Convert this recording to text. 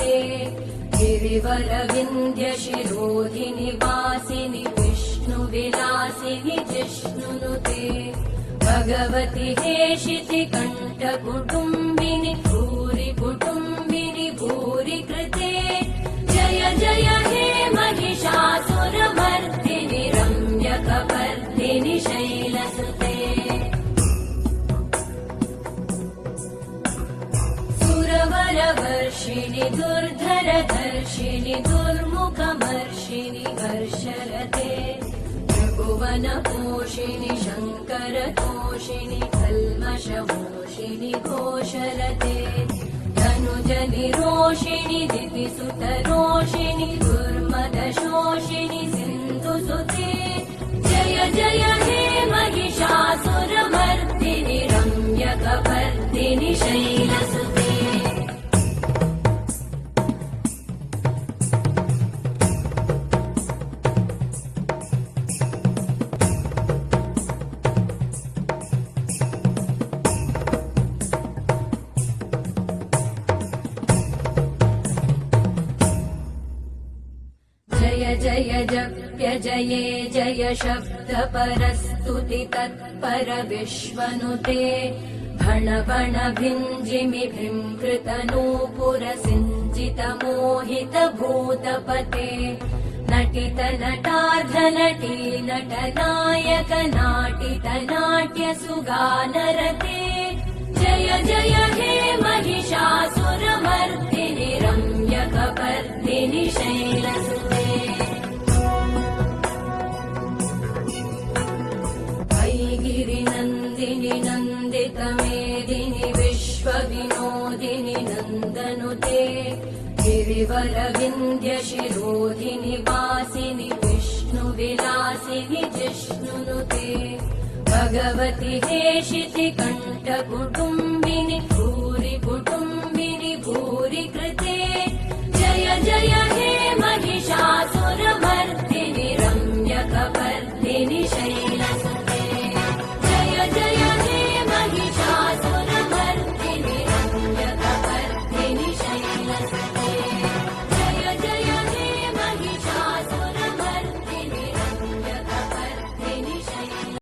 जिष्णुनुते गिरिवरविन्ध्यशिरोधिनि वासिनि विष्णुविलासिनि जिष्णुनुते भगवति हेशिति कण्ठकुटुम्बिनि भूरि कुटुम्बिनि भूरि कृते जय जय हे महिषासुरमर्दिनि रम्यकपर्दिनि शैलसुते सुरवरवर्षिणि दुर्धरधर्षिणि दुर्मुखमर्षिणि हर्षरते त्रिभुवनपोषिणि शङ्करतोषिणि कल्मषमोषिणि घोषरते धनुजनिरोषिणि दितिसुतरोषिणि दुर्मदशोषिणि सिन्धुसुते जय जय हे महिषासुरमर्दिनि रम्यकपर्दिनि शैलसुते जय जप्य जये जय शब्दपरस्तुति तत्पर विश्वनुते भण भण भिञ्जिमि भृङ्कृतनूपुर सिञ्चित मोहित भूतपते नटित नटार्ध नटी नटनायक नाटित नाट्य सुगानरते जय जय हे महिषासुरमर्दिनि रम्यकपर्दिनि शैलसुते गिरिनन्दिनि नन्दितमेदिनि विश्वविनोदिनि नन्दनुते गिरिवरविन्ध्यशिरोधिनि वासिनि विष्णुविलासिनि जिष्णुनुते भगवति हेशिति कण्ठकुटुम्बिनि